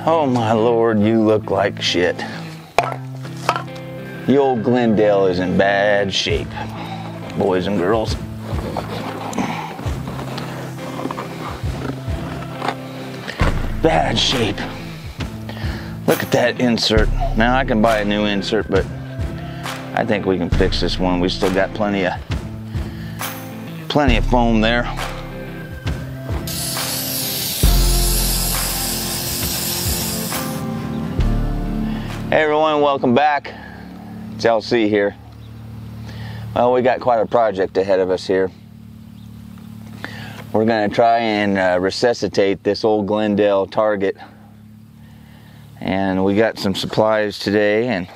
Oh my Lord, you look like shit. The old Glendel is in bad shape, boys and girls. Bad shape. Look at that insert. Now I can buy a new insert, but I think we can fix this one. We still got plenty of foam there. Hey everyone, welcome back. It's LC here. Well, we got quite a project ahead of us here. We're going to try and resuscitate this old Glendel target. And we got some supplies today, and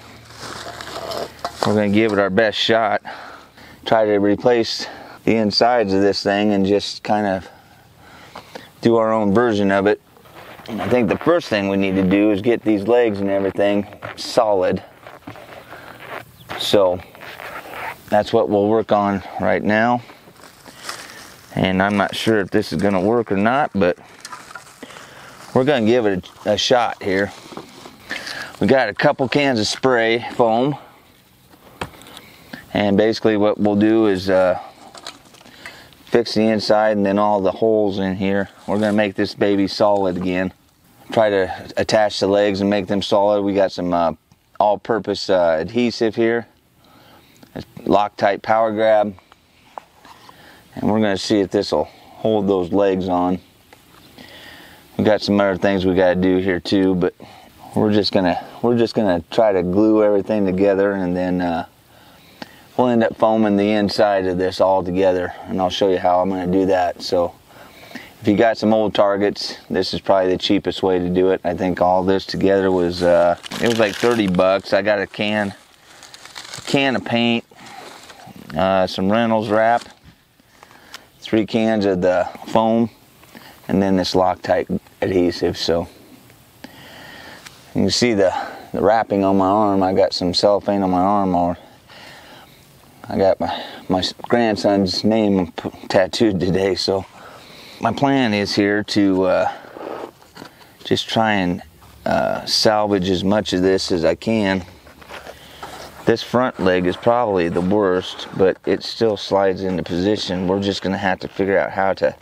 we're going to give it our best shot. Try to replace the insides of this thing and just kind of do our own version of it. And I think the first thing we need to do is get these legs and everything solid. So that's what we'll work on right now. And I'm not sure if this is going to work or not, but we're going to give it a shot here. We got a couple cans of spray foam. And basically what we'll do is fix the inside and then all the holes in here. We're going to make this baby solid again. Try to attach the legs and make them solid. We got some all-purpose adhesive here. It's Loctite power grab. And we're going to see if this will hold those legs on. We got some other things we got to do here too, but we're just gonna try to glue everything together, and then we'll end up foaming the inside of this all together, and I'll show you how I'm going to do that. So if you got some old targets, this is probably the cheapest way to do it. I think all this together was it was like 30 bucks. I got a can of paint, some Reynolds wrap, 3 cans of the foam, and then this Loctite adhesive. So you can see the wrapping on my arm. I got some cellophane on my arm, or I got my grandson's name tattooed today. So my plan is here to just try and salvage as much of this as I can. This front leg is probably the worst, but it still slides into position. We're just going to have to figure out how to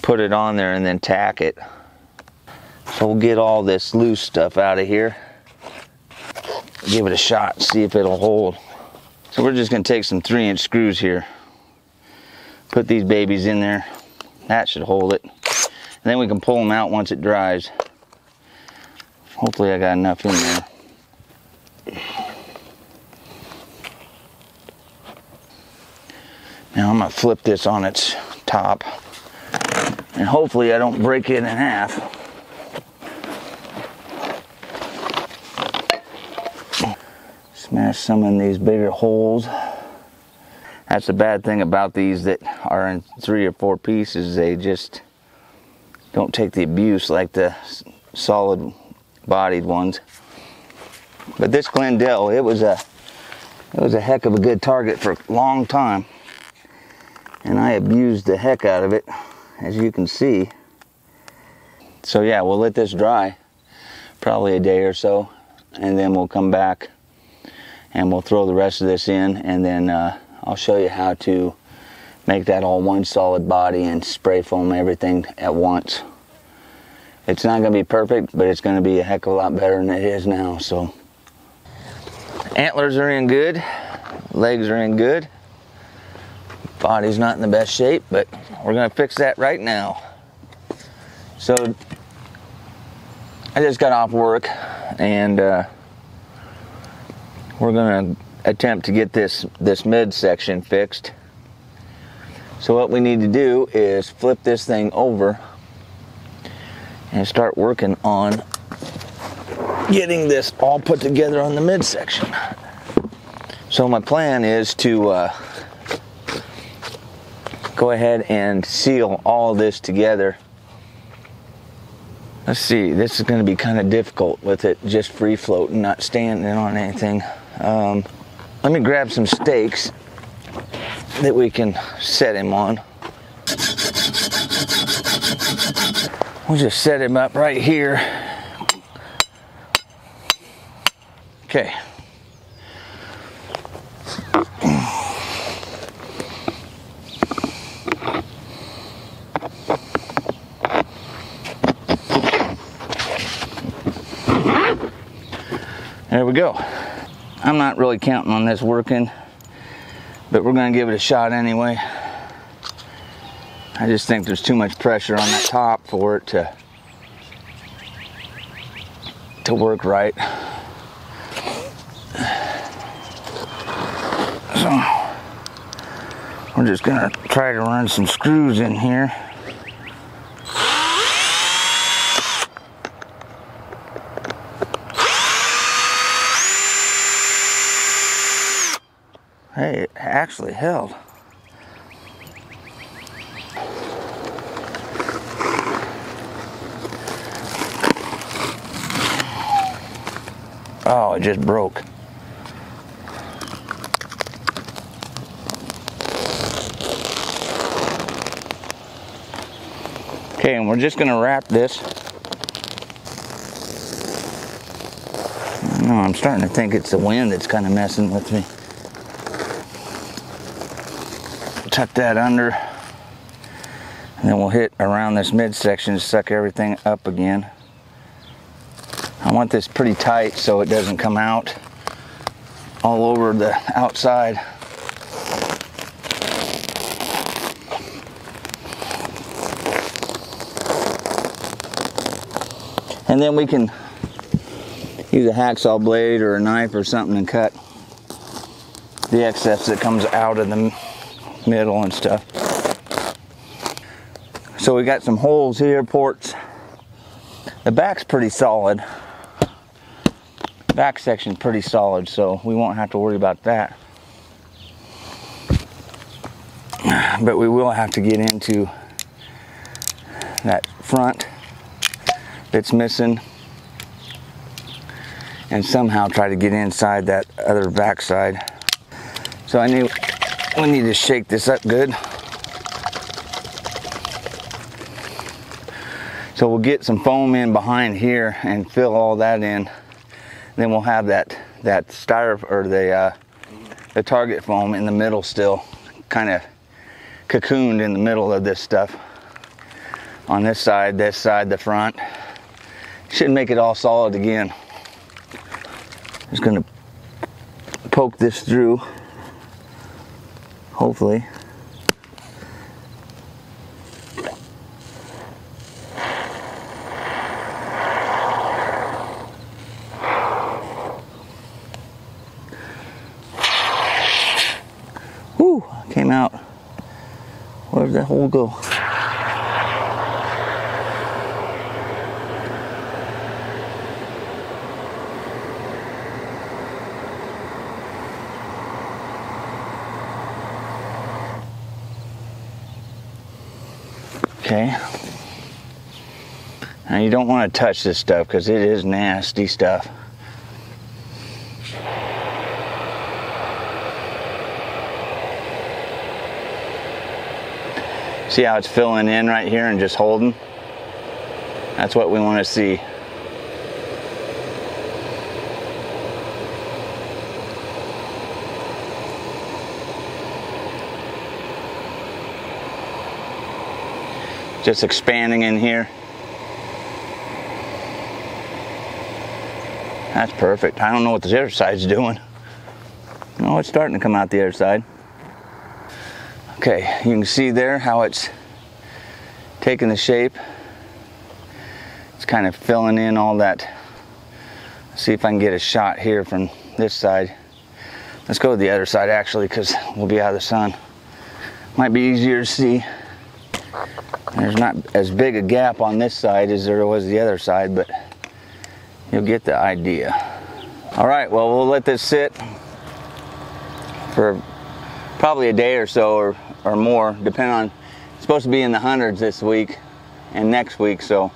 put it on there and then tack it. So we'll get all this loose stuff out of here. Give it a shot, see if it'll hold. So we're just going to take some 3-inch screws here. Put these babies in there. That should hold it. And then we can pull them out once it dries. Hopefully I got enough in there. Now I'm going to flip this on its top. And hopefully I don't break it in half. Smash some in these bigger holes. That's the bad thing about these that are in 3 or 4 pieces. They just don't take the abuse like the solid bodied ones. But this Glendel, it was a heck of a good target for a long time. And I abused the heck out of it, as you can see. So yeah, we'll let this dry probably a day or so, and then we'll come back and we'll throw the rest of this in, and then I'll show you how to make that all one solid body and spray foam everything at once. It's not going to be perfect, but it's going to be a heck of a lot better than it is now. So antlers are in good, legs are in good, body's not in the best shape, but we're going to fix that right now. So I just got off work, and we're going to attempt to get this midsection fixed. So what we need to do is flip this thing over and start working on getting this all put together on the midsection. So my plan is to go ahead and seal all this together. Let's see, this is going to be kind of difficult with it just free floating, not standing on anything. Let me grab some stakes that we can set him on. We'll just set him up right here Okay. There we go. I'm not really counting on this working, but we're going to give it a shot anyway. I just think there's too much pressure on that top for it to work right. So we're just going to try to run some screws in here. Hey, it actually held. Oh, it just broke. Okay, and we're just going to wrap this. No, I'm starting to think it's the wind that's kind of messing with me. Tuck that under, and then we'll hit around this midsection to suck everything up again. I want this pretty tight so it doesn't come out all over the outside. And then we can use a hacksaw blade or a knife or something and cut the excess that comes out of the middle and stuff. So we got some holes here, ports. The back's pretty solid. Back section's pretty solid, so we won't have to worry about that. But we will have to get into that front that's missing and somehow try to get inside that other back side. So we need to shake this up good. So we'll get some foam in behind here and fill all that in. Then we'll have that styrofoam or the target foam in the middle still, kind of cocooned in the middle of this stuff. On this side, the front. Should make it all solid again. Just gonna poke this through. Hopefully. Whew, came out. Where did that hole go? Okay. Now you don't want to touch this stuff because it is nasty stuff. See how it's filling in right here and just holding? That's what we want to see. Just expanding in here. That's perfect. I don't know what the other side's doing. No, it's starting to come out the other side. Okay, you can see there how it's taking the shape. It's kind of filling in all that. Let's see if I can get a shot here from this side. Let's go to the other side actually, because we'll be out of the sun. Might be easier to see. There's not as big a gap on this side as there was the other side, but you'll get the idea. All right, well, we'll let this sit for probably a day or so or more, depending on, it's supposed to be in the hundreds this week and next week, so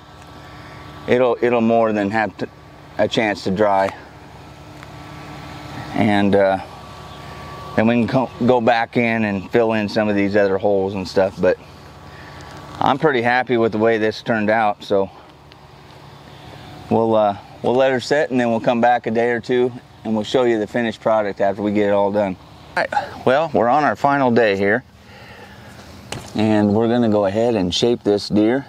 it'll more than have a chance to dry. And then we can go back in and fill in some of these other holes and stuff, but I'm pretty happy with the way this turned out, so we'll let her sit and then we'll come back a day or two and we'll show you the finished product after we get it all done. All right, well, we're on our final day here, and we're gonna go ahead and shape this deer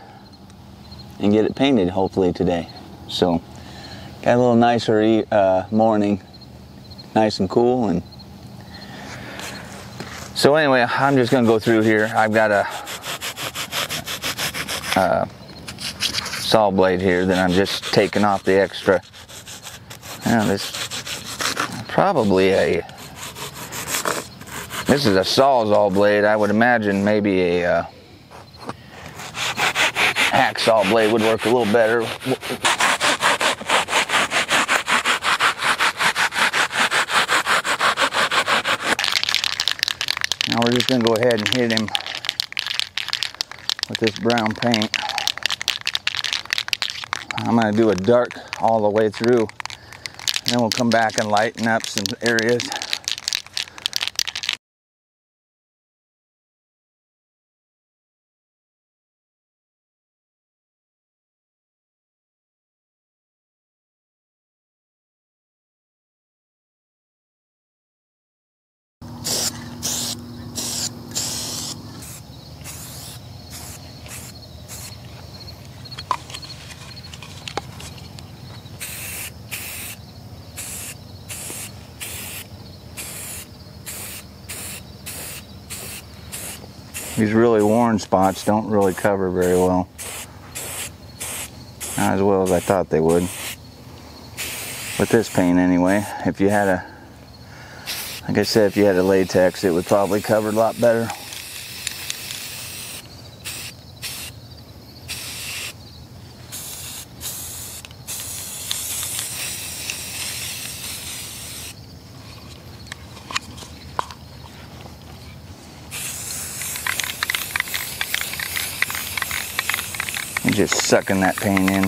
and get it painted hopefully today. So got a little nicer morning, nice and cool. And so anyway, I'm just gonna go through here. I've got a saw blade here that I'm just taking off the extra. Now this is a Sawzall blade. I would imagine maybe a hacksaw blade would work a little better. Now we're just gonna go ahead and hit him with this brown paint. I'm gonna do a dark all the way through, and then we'll come back and lighten up some areas. These really worn spots don't really cover very well. Not as well as I thought they would. With this paint anyway. If you had a, like I said, if you had a latex, it would probably cover a lot better. Just sucking that paint in.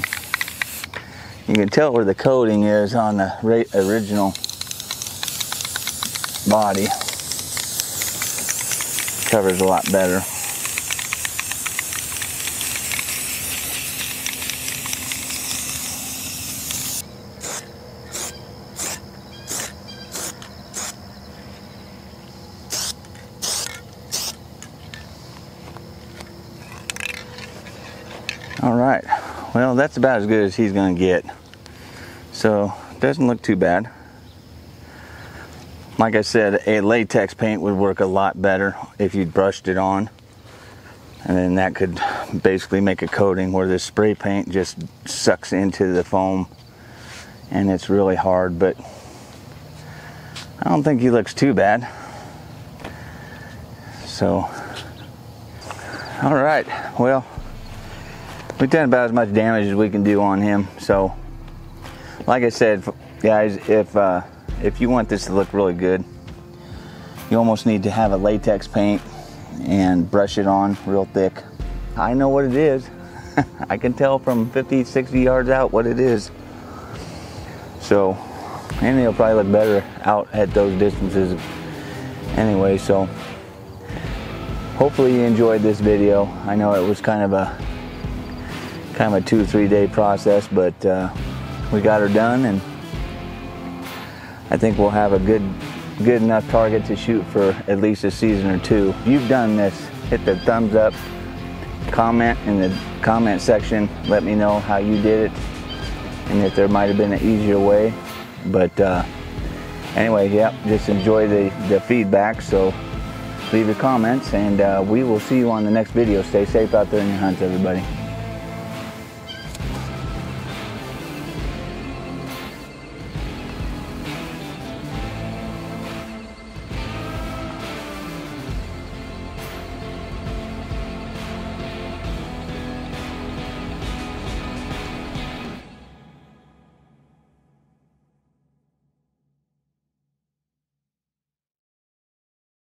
You can tell where the coating is on the original body. Covers a lot better. All right, well, that's about as good as he's gonna get. So, doesn't look too bad. Like I said, a latex paint would work a lot better if you brushed it on. And then that could basically make a coating, where this spray paint just sucks into the foam and it's really hard, but I don't think he looks too bad. So, all right, well, we've done about as much damage as we can do on him. So, like I said, guys, if you want this to look really good, you almost need to have a latex paint and brush it on real thick. I know what it is. I can tell from 50, 60 yards out what it is. So, and it'll probably look better out at those distances anyway. So, hopefully you enjoyed this video. I know it was kind of a 2-3 day process, but we got her done, and I think we'll have a good enough target to shoot for at least a season or two. If you've done this, hit the thumbs up, comment in the comment section, let me know how you did it and if there might have been an easier way. But anyway, yeah, just enjoy the feedback. So leave your comments, and we will see you on the next video. Stay safe out there in your hunts, everybody.